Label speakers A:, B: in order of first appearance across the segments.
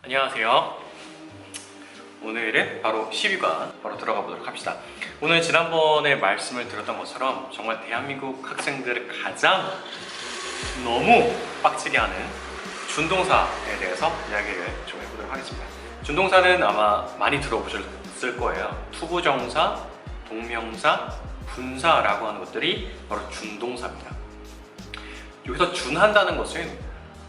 A: 안녕하세요. 오늘은 바로 10위관 바로 들어가 보도록 합시다. 오늘 지난번에 말씀을 드렸던 것처럼 정말 대한민국 학생들을 가장 너무 빡치게 하는 준동사에 대해서 이야기를 좀 해보도록 하겠습니다. 준동사는 아마 많이 들어보셨을 거예요. 투부정사, 동명사, 분사라고 하는 것들이 바로 준동사입니다. 여기서 준한다는 것은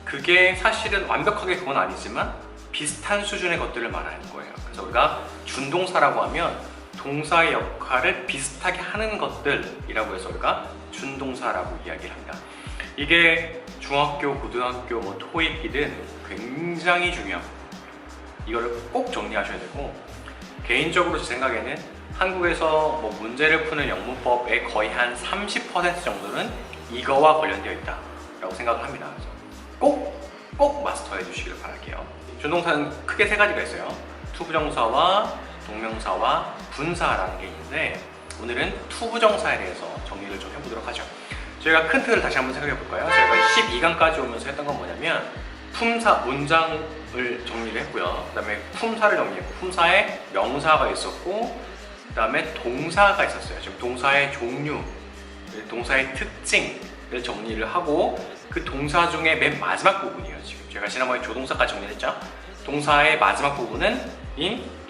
A: 그게 사실은 완벽하게 그건 아니지만 비슷한 수준의 것들을 말하는 거예요. 그래서 우리가 준동사라고 하면 동사의 역할을 비슷하게 하는 것들이라고 해서 우리가 준동사라고 이야기를 합니다. 이게 중학교, 고등학교, 토익이든 굉장히 중요합니다. 이거를 꼭 정리하셔야 되고, 개인적으로 제 생각에는 한국에서 문제를 푸는 영문법의 거의 한 30% 정도는 이거와 관련되어 있다라고 생각을 합니다. 그래서 꼭 마스터해 주시길 바랄게요. 준동사는 크게 세 가지가 있어요. 투부정사와 동명사와 분사라는 게 있는데, 오늘은 투부정사에 대해서 정리를 좀 해보도록 하죠. 저희가 큰 틀을 다시 한번 생각해 볼까요? 저희가 12강까지 오면서 했던 건 뭐냐면 품사, 문장을 정리를 했고요. 그 다음에 품사를 정리했고, 품사에 명사가 있었고, 그 다음에 동사가 있었어요. 지금 동사의 종류, 동사의 특징을 정리를 하고, 그 동사 중에 맨 마지막 부분이에요. 지금 제가 지난번에 조동사까지 정리를 했죠. 동사의 마지막 부분은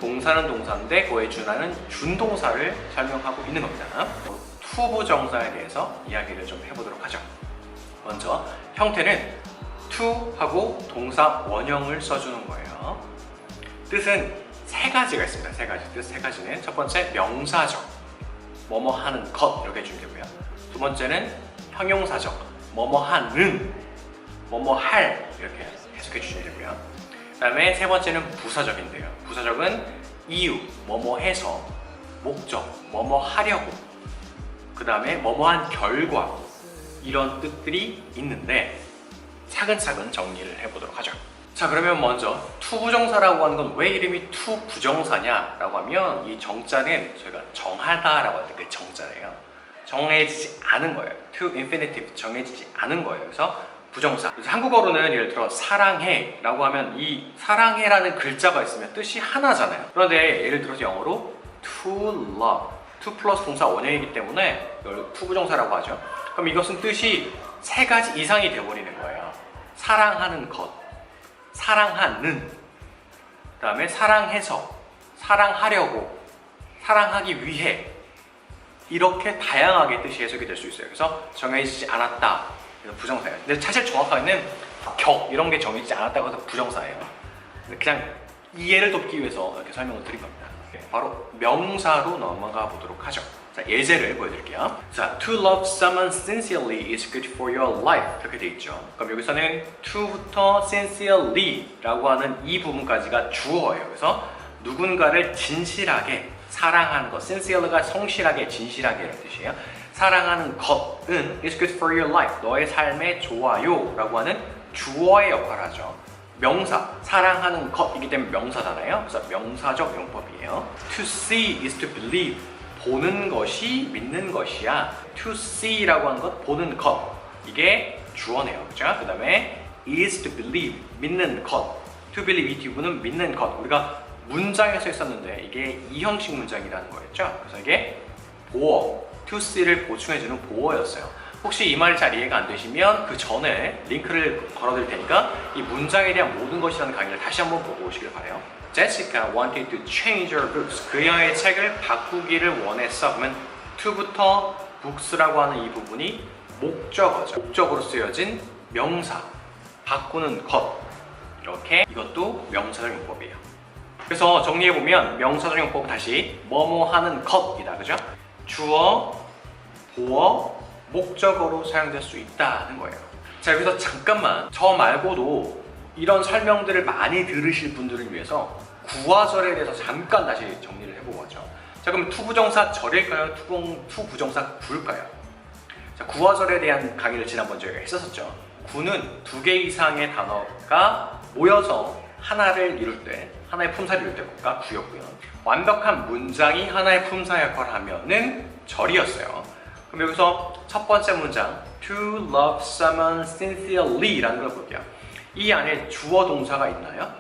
A: 동사는 동사인데 그거에 준하는 준동사를 설명하고 있는 겁니다. 투부정사에 대해서 이야기를 좀 해보도록 하죠. 먼저 형태는 to하고 동사 원형을 써주는 거예요. 뜻은 세 가지가 있습니다. 세 가지. 뜻 세 가지는 첫 번째 명사적, 뭐뭐 하는 것 이렇게 해주면 되고요. 두 번째는 형용사적, 뭐뭐 하는, 뭐뭐 할 이렇게 해석해 주시면 되고요. 그 다음에 세 번째는 부사적인데요. 부사적은 이유, 뭐뭐 해서, 목적, 뭐뭐 하려고, 그 다음에 뭐뭐한 결과, 이런 뜻들이 있는데 차근차근 정리를 해보도록 하죠. 자, 그러면 먼저 투부정사라고 하는 건 왜 이름이 투부정사냐 라고 하면, 이 정자는 저희가 정하다 라고 할 때 그 정자예요. 정해지지 않은 거예요. to infinitive, 정해지지 않은 거예요. 그래서 부정사. 그래서 한국어로는 예를 들어 사랑해 라고 하면 이 사랑해라는 글자가 있으면 뜻이 하나잖아요. 그런데 예를 들어서 영어로 to love, to 플러스 동사 원형이기 때문에 이걸 투부정사라고 하죠. 그럼 이것은 뜻이 세 가지 이상이 되어버리는 거예요. 사랑하는 것, 사랑하는, 그 다음에 사랑해서, 사랑하려고, 사랑하기 위해, 이렇게 다양하게 뜻이 해석이 될 수 있어요. 그래서 정해지지 않았다, 그래서 부정사예요. 근데 사실 정확하게는 이런 게 정해지지 않았다고 해서 부정사예요. 그냥 이해를 돕기 위해서 이렇게 설명을 드린 겁니다. 바로 명사로 넘어가 보도록 하죠. 자, 예제를 보여드릴게요. 자, to love someone sincerely is good for your life 이렇게 돼 있죠. 그럼 여기서는 to부터 sincerely 라고 하는 이 부분까지가 주어예요. 그래서 누군가를 진실하게 사랑하는 것, sincere가 성실하게, 진실하게 이런 뜻이에요. 사랑하는 것은 is good for your life, 너의 삶에 좋아요 라고 하는 주어의 역할을 하죠. 명사, 사랑하는 것이기 때문에 명사잖아요. 그래서 명사적 용법이에요. To see is to believe, 보는 것이 믿는 것이야. To see라고 하는 것, 보는 것, 이게 주어네요. 그죠? 그 다음에 is to believe, 믿는 것. To believe 이 뒷부분은 믿는 것. 우리가 문장에서 했었는데 이게 이형식 문장이라는 거였죠. 그래서 이게 보어, to see를 보충해주는 보어였어요. 혹시 이 말이 잘 이해가 안 되시면 그 전에 링크를 걸어드릴 테니까 이 문장에 대한 모든 것이라는 강의를 다시 한번 보고 오시길 바래요. Jessica wanted to change her books. 그녀의 책을 바꾸기를 원했어. 그러면 to부터 books라고 하는 이 부분이 목적어죠. 목적으로 쓰여진 명사, 바꾸는 것. 이렇게 이것도 명사적 용법이에요. 그래서 정리해보면 명사적 용법은 다시 뭐뭐 하는 것이다. 그죠? 주어, 보어, 목적어로 사용될 수 있다는 거예요. 자, 여기서 잠깐만, 저 말고도 이런 설명들을 많이 들으실 분들을 위해서 구화절에 대해서 잠깐 다시 정리를 해보고 하죠. 자, 그럼 투부정사 절일까요? 투부정사 구일까요? 자, 구화절에 대한 강의를 지난번 저희가 했었죠. 구는 두 개 이상의 단어가 모여서 하나를 이룰 때, 하나의 품사를 이룰 때가 구였고요. 완벽한 문장이 하나의 품사 역할을 하면은 절이었어요. 그럼 여기서 첫 번째 문장 to love someone sincerely 라는 걸 볼게요. 이 안에 주어 동사가 있나요?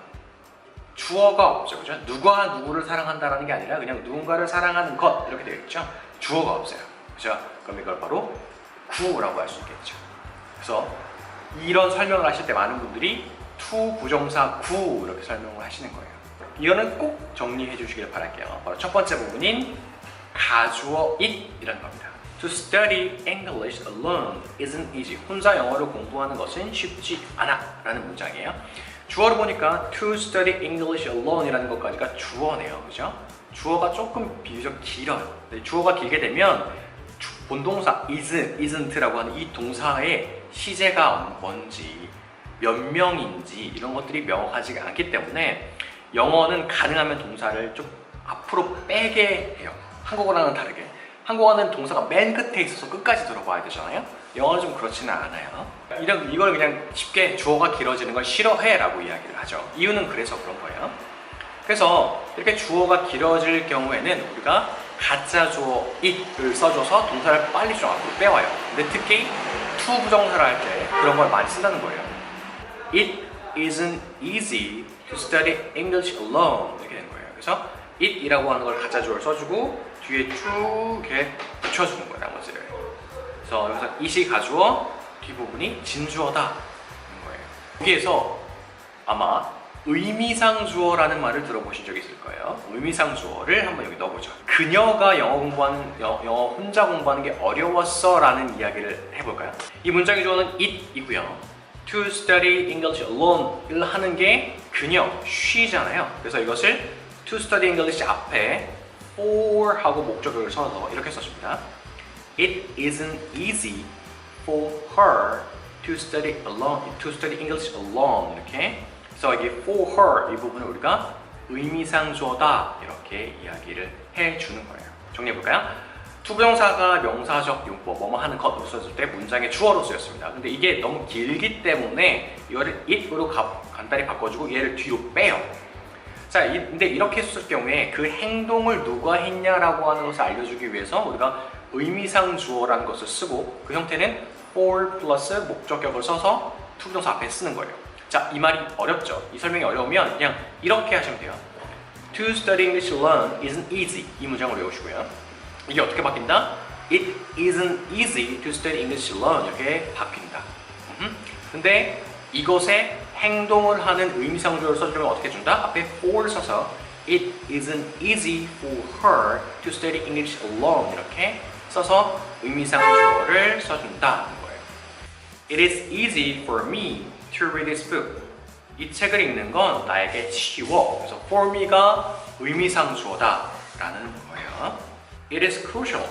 A: 주어가 없죠, 그죠? 누가 누구를 사랑한다라는 게 아니라 그냥 누군가를 사랑하는 것 이렇게 되어 있죠. 주어가 없어요, 그죠? 그럼 이걸 바로 구라고 할 수 있겠죠. 그래서 이런 설명을 하실 때 많은 분들이 to 부정사 구 이렇게 설명을 하시는 거예요. 이거는 꼭 정리해 주시길 바랄게요. 바로 첫 번째 부분인 가주어 it이라는 겁니다. To study English alone isn't easy. 혼자 영어를 공부하는 것은 쉽지 않아 라는 문장이에요. 주어를 보니까 to study English alone 이라는 것까지가 주어네요, 그죠? 주어가 조금 비교적 길어요. 주어가 길게 되면 본동사 is, isn't라고 하는 이 동사의 시제가 뭔지 몇 명인지 이런 것들이 명확하지가 않기 때문에 영어는 가능하면 동사를 좀 앞으로 빼게 해요. 한국어랑은 다르게. 한국어는 동사가 맨 끝에 있어서 끝까지 들어봐야 되잖아요. 영어는 좀 그렇지는 않아요. 이걸 그냥 쉽게 주어가 길어지는 걸 싫어해 라고 이야기를 하죠. 이유는 그래서 그런 거예요. 그래서 이렇게 주어가 길어질 경우에는 우리가 가짜 주어 it을 써줘서 동사를 빨리 좀 앞으로 빼와요. 근데 특히 to 부정사를 할 때 그런 걸 많이 쓴다는 거예요. It isn't easy to study English alone 이렇게 되는 거예요. 그래서 it이라고 하는 걸 가짜 주어를 써주고 뒤에 쭉 이렇게 붙여주는 거예요, 나머지를. 그래서 여기서 it이 가주어, 뒷부분이 진주어다 거예요. 여기에서 아마 의미상 주어라는 말을 들어보신 적이 있을 거예요. 의미상 주어를 한번 여기 넣어보죠. 그녀가 영어 혼자 공부하는 게 어려웠어 라는 이야기를 해볼까요? 이 문장의 주어는 it이고요. To study English alone 하는 게 그녀, she잖아요. 그래서 이것을 to study English 앞에 for 하고 목적어를 써서 이렇게 써줍니다. It isn't easy for her to study English alone 이렇게. 그래서 이게 for her 이 부분을 우리가 의미상 주어다 이렇게 이야기를 해주는 거예요. 정리해볼까요? 투부정사가 명사적 용법 뭐뭐 하는 것으로 썼을 때 문장의 주어로 쓰였습니다. 근데 이게 너무 길기 때문에 이거를 it으로 간단히 바꿔주고 얘를 뒤로 빼요. 자, 근데 이렇게 썼을 경우에 그 행동을 누가 했냐라고 하는 것을 알려주기 위해서 우리가 의미상 주어라는 것을 쓰고 그 형태는 for 플러스 목적격을 써서 투부정사 앞에 쓰는 거예요. 자, 이 말이 어렵죠? 이 설명이 어려우면 그냥 이렇게 하시면 돼요. To study English alone isn't easy. 이 문장을 외우시고요. 이게 어떻게 바뀐다? It isn't easy to study English alone. 이렇게 바뀐다. 근데 이것에 행동을 하는 의미상주어를 써주면 어떻게 준다? 앞에 for 써서 It isn't easy for her to study English alone. 이렇게 써서 의미상주어를 써준다는 거예요. It is easy for me to read this book. 이 책을 읽는 건 나에게 쉬워. 그래서 for me가 의미상주어다 라는 거예요. It is crucial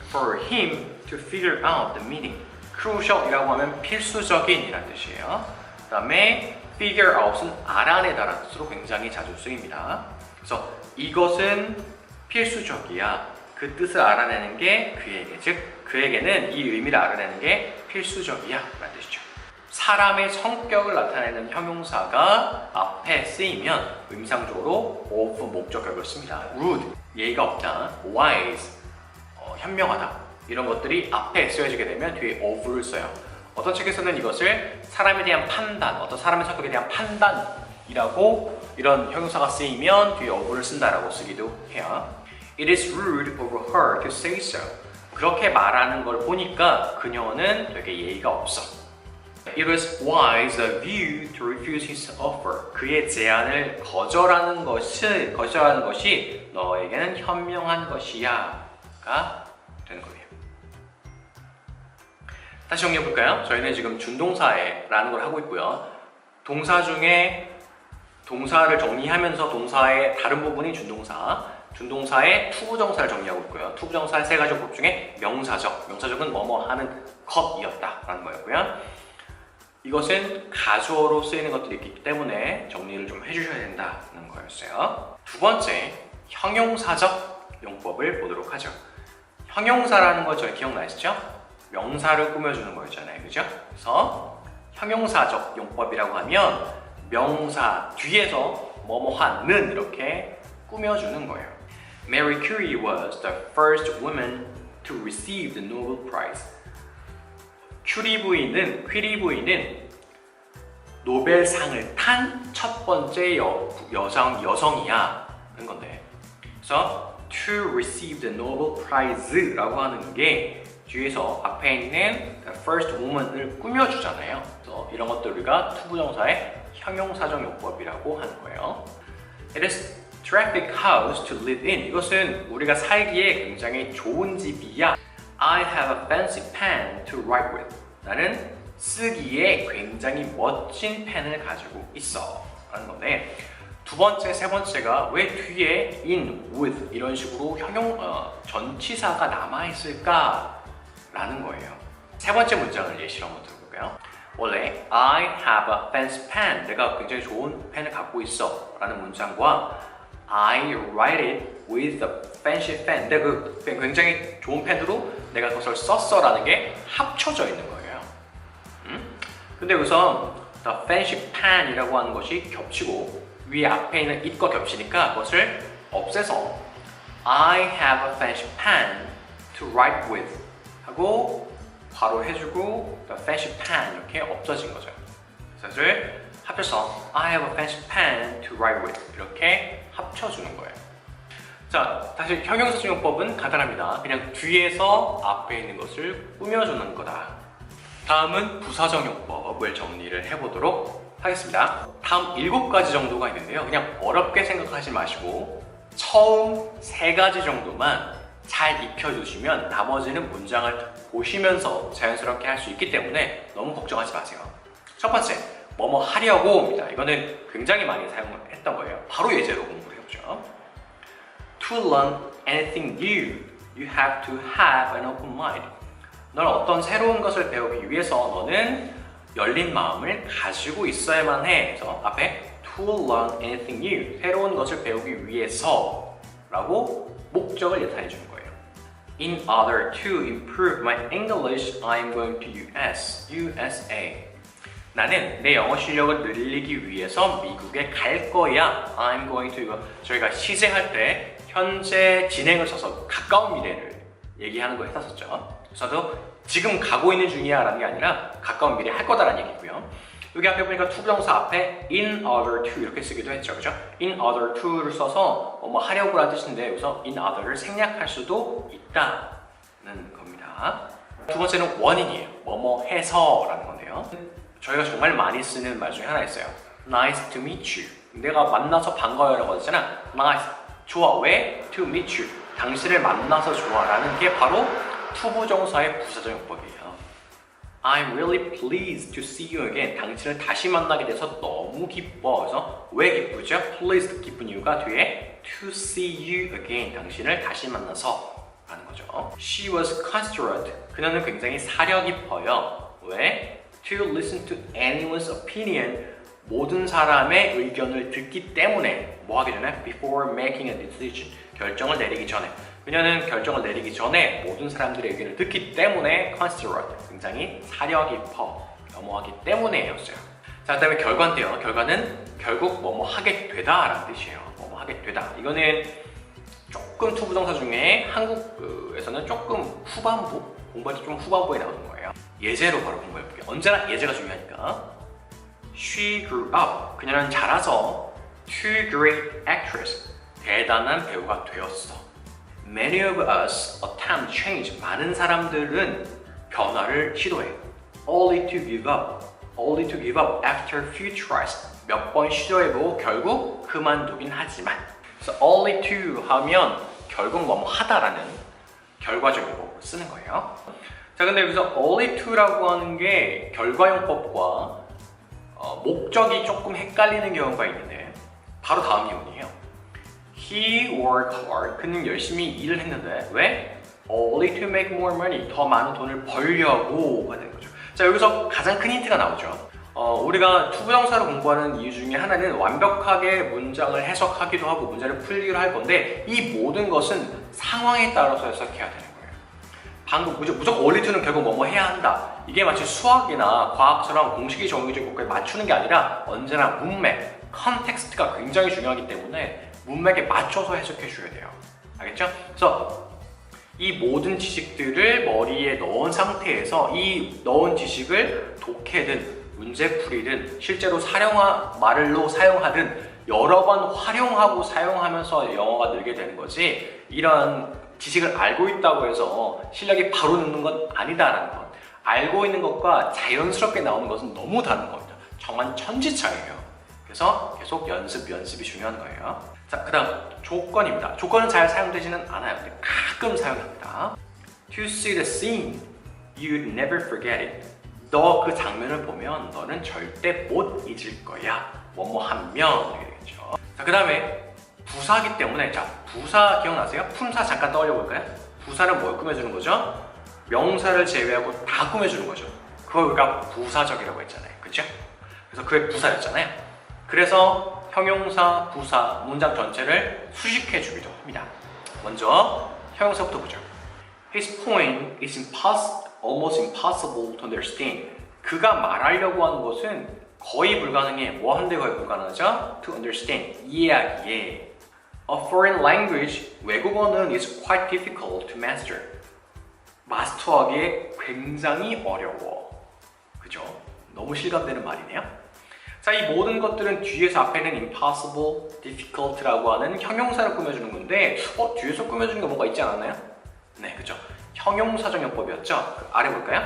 A: for him to figure out the meaning. crucial 이라고 하면 필수적인 이란 뜻이에요. 그 다음에 figure out은 알아내다라는 뜻으로 굉장히 자주 쓰입니다. 그래서 이것은 필수적이야. 그 뜻을 알아내는 게 그에게, 즉 그에게는 이 의미를 알아내는 게 필수적이야 라는 뜻이죠. 사람의 성격을 나타내는 형용사가 앞에 쓰이면 의미상주어로 of 목적격을 씁니다. rude, 예의가 없다, wise, 현명하다 이런 것들이 앞에 쓰여지게 되면 뒤에 of를 써요. 어떤 책에서는 이것을 사람에 대한 판단, 어떤 사람의 성격에 대한 판단이라고 이런 형용사가 쓰이면 뒤에 of를 쓴다라고 쓰기도 해요. It is rude of her to say so. 그렇게 말하는 걸 보니까 그녀는 되게 예의가 없어. It was wise of you to refuse his offer. 그의 제안을 거절하는 것이 너에게는 현명한 것이야가 되는 거예요. 다시 정리해 볼까요? 저희는 지금 준동사에라는 걸 하고 있고요. 동사 중에 동사를 정리하면서 동사의 다른 부분이 준동사의 투부정사를 정리하고 있고요. 투부정사의 세 가지 법 중에 명사적은 뭐뭐 하는 것이었다라는 거였고요. 이것은 가주어로 쓰이는 것들이 있기 때문에 정리를 좀 해주셔야 된다는 거였어요. 두 번째, 형용사적 용법을 보도록 하죠. 형용사라는 거 저희 기억나시죠? 명사를 꾸며주는 거였잖아요, 그죠? 그래서 형용사적 용법이라고 하면 명사 뒤에서 뭐뭐하는 이렇게 꾸며주는 거예요. Marie Curie was the first woman to receive the Nobel Prize. 퀴리 부인은 노벨상을 탄 첫 번째 여성이야 하는 건데, 그래서 to receive the Nobel Prize라고 하는 게 뒤에서 앞에 있는 the first woman을 꾸며주잖아요. 그래서 이런 것들 우리가 투부정사의 형용사정용법이라고 하는 거예요. It is terrific house to live in. 이것은 우리가 살기에 굉장히 좋은 집이야. I have a fancy pen to write with. 나는 쓰기에 굉장히 멋진 펜을 가지고 있어 라는 건데, 두 번째, 세 번째가 왜 뒤에 in, with 이런 식으로 전치사가 남아있을까 라는 거예요. 세 번째 문장을 예시로 한번 들어볼까요? 원래 I have a fancy pen, 내가 굉장히 좋은 펜을 갖고 있어 라는 문장과 I write it with a fancy pen, 내가 그 굉장히 좋은 펜으로 내가 그것을 썼어 라는 게 합쳐져 있는 거예요. 근데 우선 the fancy pen이라고 하는 것이 겹치고 위에 앞에 있는 it과 겹치니까 그것을 없애서 I have a fancy pen to write with 하고 바로 해주고 the fancy pen 이렇게 없어진 거죠. 그래서 합쳐서 I have a fancy pen to write with 이렇게 합쳐주는 거예요. 자, 다시 형용사정용법은 간단합니다. 그냥 뒤에서 앞에 있는 것을 꾸며주는 거다. 다음은 부사정용법을 정리를 해보도록 하겠습니다. 다음 7가지 정도가 있는데요. 그냥 어렵게 생각하지 마시고 처음 3가지 정도만 잘 익혀주시면 나머지는 문장을 보시면서 자연스럽게 할 수 있기 때문에 너무 걱정하지 마세요. 첫 번째, 뭐뭐 하려고입니다. 이거는 굉장히 많이 사용했던 거예요. 바로 예제로 공부를 해보죠. To learn anything new, you have to have an open mind. 너는 어떤 새로운 것을 배우기 위해서 너는 열린 마음을 가지고 있어야만 해. 그래서 앞에 to learn anything new, 새로운 것을 배우기 위해서 라고 목적을 예탄해 주는 거예요. In order to improve my English, I'm going to USA. 나는 내 영어 실력을 늘리기 위해서 미국에 갈 거야. I'm going to. 저희가 시제할 때 현재 진행을 써서 가까운 미래를 얘기하는 거 했었죠. 그래서 지금 가고 있는 중이야 라는 게 아니라 가까운 미래에 할 거다라는 얘기고요. 여기 앞에 보니까 투부정사 앞에 in order to 이렇게 쓰기도 했죠. 그죠? in order to를 써서 뭐 하려고 라는 뜻인데 여기서 in order를 생략할 수도 있다는 겁니다. 두 번째는 원인이에요. 뭐뭐 해서 라는 건데요. 저희가 정말 많이 쓰는 말 중에 하나 있어요. Nice to meet you. 내가 만나서 반가워요 라고 하잖아. Nice. 좋아. 왜? To meet you. 당신을 만나서 좋아 라는 게 바로 투부정사의 부사정용법이에요. I'm really pleased to see you again. 당신을 다시 만나게 돼서 너무 기뻐. 그래서 왜 기쁘죠? pleased 기쁜 이유가 뒤에 to see you again. 당신을 다시 만나서 라는 거죠. She was considerate. 그녀는 굉장히 사려 깊어요. 왜? To listen to anyone's opinion. 모든 사람의 의견을 듣기 때문에 뭐 하기 전에? Before making a decision. 결정을 내리기 전에. 그녀는 결정을 내리기 전에 모든 사람들의 의견을 듣기 때문에 considerate, 굉장히 사려 깊어, 넘어가기 때문에였어요. 자, 그 다음에 결과인데요. 결과는 결국 뭐뭐 하게 되다 라는 뜻이에요. 뭐뭐 하게 되다. 이거는 조금 투부정사 중에 한국에서는 조금 후반부, 공부할 때 좀 후반부에 나오는 거예요. 예제로 바로 공부해볼게요. 언제나 예제가 중요하니까. She grew up. 그녀는 자라서 to great actress. 대단한 배우가 되었어. Many of us attempt change. 많은 사람들은 변화를 시도해. Only to give up. Only to give up after few tries. 몇 번 시도해보고 결국 그만두긴 하지만. 그래서 only to 하면 결국 뭐뭐 하다라는 결과적으로 쓰는 거예요. 자, 근데 여기서 only to라고 하는 게 결과용법과 목적이 조금 헷갈리는 경우가 있는데 바로 다음 이론이에요. He worked hard. 그는 열심히 일을 했는데 왜? Only to make more money. 더 많은 돈을 벌려고 하는 거죠. 자, 여기서 가장 큰 힌트가 나오죠. 우리가 투부정사를 공부하는 이유 중에 하나는 완벽하게 문장을 해석하기도 하고 문제를 풀기도 할 건데 이 모든 것은 상황에 따라서 해석해야 되는 거예요. 방금 무조건 only to는 결국 뭐뭐 해야 한다. 이게 마치 수학이나 과학처럼 공식이 정해진 것에 맞추는 게 아니라 언제나 문맥, 컨텍스트가 굉장히 중요하기 때문에 문맥에 맞춰서 해석해 줘야 돼요. 알겠죠? 그래서 이 모든 지식들을 머리에 넣은 상태에서 이 넣은 지식을 독해든 문제풀이든 실제로 말로 사용하든 여러 번 활용하고 사용하면서 영어가 늘게 되는 거지, 이런 지식을 알고 있다고 해서 실력이 바로 느는 건 아니다라는 것. 알고 있는 것과 자연스럽게 나오는 것은 너무 다른 겁니다. 정말 천지차이예요. 그래서 계속 연습이 중요한 거예요. 자, 그 다음 조건입니다. 조건은 잘 사용되지는 않아요. 근데 가끔 사용합니다. To see the scene, you'd never forget it. 너 그 장면을 보면 너는 절대 못 잊을 거야. 뭐뭐 하면 이렇게 되겠죠. 자, 그 다음에 부사기 때문에, 자, 부사 기억나세요? 품사 잠깐 떠올려 볼까요? 부사는 뭘 꾸며주는 거죠? 명사를 제외하고 다 꾸며주는 거죠. 그걸 우리가 부사적이라고 했잖아요. 그죠? 그래서 그게 부사였잖아요. 그래서 형용사, 부사, 문장 전체를 수식해 주기도 합니다. 먼저 형용사부터 보죠. His point is almost impossible to understand. 그가 말하려고 하는 것은 거의 불가능해. 뭐 하는데 거의 불가능하죠? To understand. 이해하기에. A foreign language, 외국어는 is quite difficult to master. 마스터하기에 굉장히 어려워. 그죠? 너무 실감되는 말이네요. 자, 이 모든 것들은 뒤에서 앞에는 impossible, difficult라고 하는 형용사를 꾸며주는 건데, 뒤에서 꾸며주는 게 뭐가 있지 않았나요? 네, 그죠? 형용사적 용법이었죠? 그 아래 볼까요?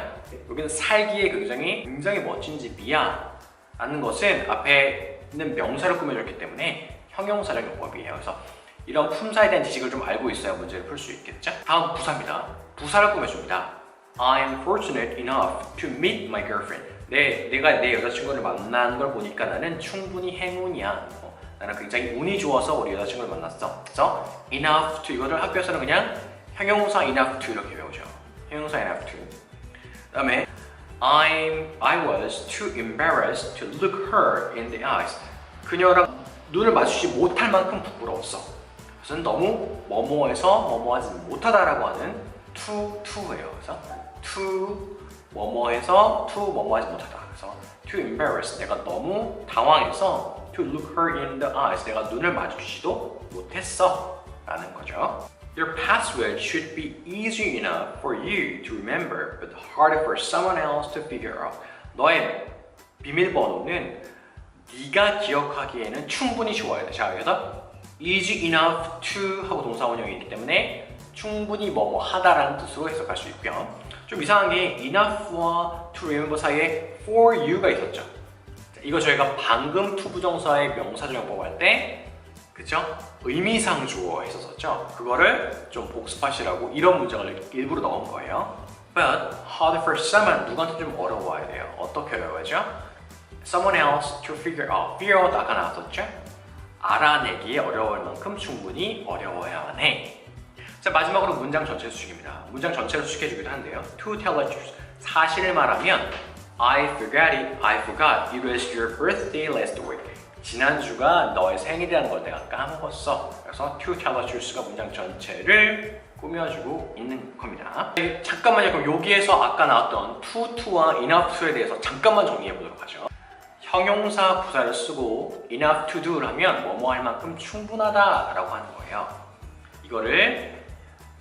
A: 여기는 살기에 굉장히 멋진 집이야 라는 것은 앞에 있는 명사를 꾸며줬기 때문에 형용사적 용법이에요. 그래서 이런 품사에 대한 지식을 좀 알고 있어야 문제를 풀 수 있겠죠? 다음 부사입니다. 부사를 꾸며줍니다. I'm fortunate enough to meet my girlfriend. 내가 내 여자친구를 만난 걸 보니까 나는 충분히 행운이야. 나는 굉장히 운이 좋아서 우리 여자친구를 만났어. 그래서 enough to, 이거를 학교에서는 그냥 형용사 enough to 이렇게 배우죠. 형용사 enough to. 그 다음에 I was too embarrassed to look her in the eyes. 그녀랑 눈을 마주치지 못할 만큼 부끄러웠어. 그래서 너무 뭐뭐해서 뭐뭐하지 못하다라고 하는 to예요. 그래서 to 뭐뭐해서 to 뭐뭐하지 못하다. 그래서 too embarrassed, 내가 너무 당황해서 to look her in the eyes, 내가 눈을 마주치지도 못했어 라는 거죠. Your password should be easy enough for you to remember, but hard for someone else to figure out. 너의 비밀번호는 네가 기억하기에는 충분히 좋아야 돼. 자, 여기서 easy enough to 하고 동사 원형이 있기 때문에 충분히 뭐뭐 하다라는 뜻으로 해석할 수 있고요. 좀 이상한 게 enough와 to remember 사이에 for you가 있었죠. 자, 이거 저희가 방금 to 부정사의 명사적 용법 할 때, 그죠? 의미상 주어 했었었죠. 그거를 좀 복습하시라고 이런 문장을 일부러 넣은 거예요. But hard for someone, 누구한테 좀 어려워야 돼요. 어떻게 어려워야죠? Someone else to figure out. Figure out 아까 나왔었죠? 알아내기에 어려울 만큼 충분히 어려워야만 해. 자, 마지막으로 문장 전체 수식입니다. 문장 전체를 수식해주기도 하는데요. To tell the truth. 사실을 말하면 I forgot it, I forgot it was your birthday last week. 지난주가 너의 생일이라는 걸 내가 까먹었어. 그래서 to tell the truth가 문장 전체를 꾸며주고 있는 겁니다. 잠깐만요. 그럼 여기에서 아까 나왔던 to와 enough to에 대해서 잠깐만 정리해 보도록 하죠. 형용사 부사를 쓰고 enough to do를 하면 뭐뭐 할 만큼 충분하다라고 하는 거예요. 이거를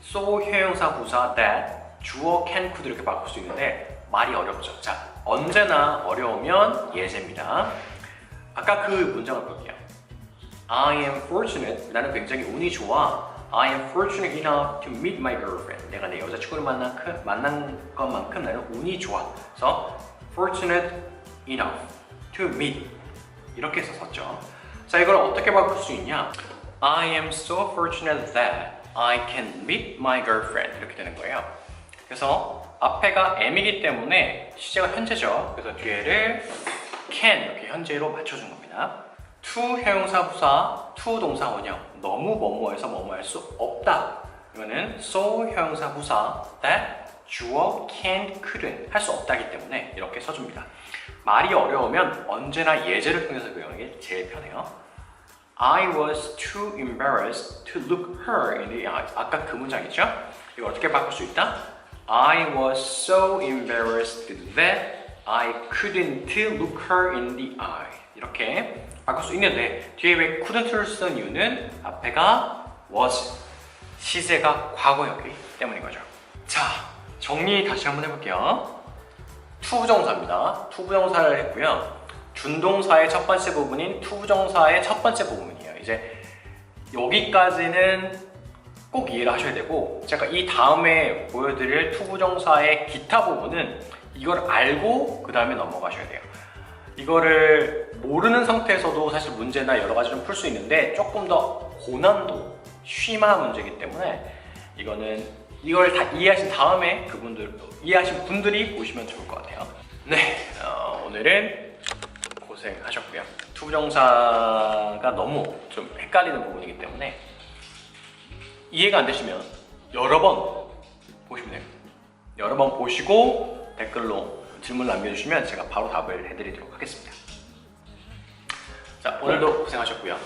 A: so 형용사 부사 that 주어 can could 이렇게 바꿀 수 있는데 말이 어렵죠. 자, 언제나 어려우면 예제입니다. 아까 그 문장을 볼게요. I am fortunate. 나는 굉장히 운이 좋아. I am fortunate enough to meet my girlfriend. 내가 내 여자친구를 만난 것만큼 나는 운이 좋아. 그래서 fortunate enough to meet 이렇게 해서 썼죠. 자, 이걸 어떻게 바꿀 수 있냐? I am so fortunate that I can meet my girlfriend 이렇게 되는 거예요. 그래서 앞에가 am이기 때문에 시제가 현재죠. 그래서 뒤에를 can 이렇게 현재로 맞춰준 겁니다. to 형용사 부사, to 동사 원형. 너무 뭐뭐해서 뭐뭐할 수 없다. 이거는 so 형용사 부사 that 주어 can't, couldn't 할 수 없다기 때문에 이렇게 써줍니다. 말이 어려우면 언제나 예제를 통해서 배우는 게 제일 편해요. I was too embarrassed to look her in the eyes. 아까 그 문장이죠? 이거 어떻게 바꿀 수 있다? I was so embarrassed that I couldn't look her in the eye. 이렇게 바꿀 수 있는데 뒤에 왜 couldn't를 쓴 이유는 앞에가 was, 시제가 과거였기 때문인 거죠. 자, 정리 다시 한번 해볼게요. 투부정사입니다. 투부정사를 했고요. 준동사의 첫 번째 부분인 투부정사의 첫 번째 부분이에요. 이제 여기까지는 꼭 이해를 하셔야 되고, 제가 이 다음에 보여드릴 투부정사의 기타 부분은 이걸 알고 그 다음에 넘어가셔야 돼요. 이거를 모르는 상태에서도 사실 문제나 여러 가지 좀 풀 수 있는데 조금 더 고난도, 심한 문제이기 때문에 이걸 다 이해하신 다음에 이해하신 분들이 보시면 좋을 것 같아요. 네, 오늘은 고생하셨고요. 투부정사가 너무 좀 헷갈리는 부분이기 때문에 이해가 안 되시면 여러 번 보시면 돼요. 여러 번 보시고 댓글로 질문 남겨주시면 제가 바로 답을 해드리도록 하겠습니다. 자, 오늘도 고생하셨고요.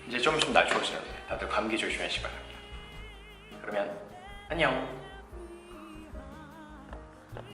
A: 이제 좀 있으면 날 추워지는데 다들 감기 조심하시기 바랍니다. 그러면 안녕.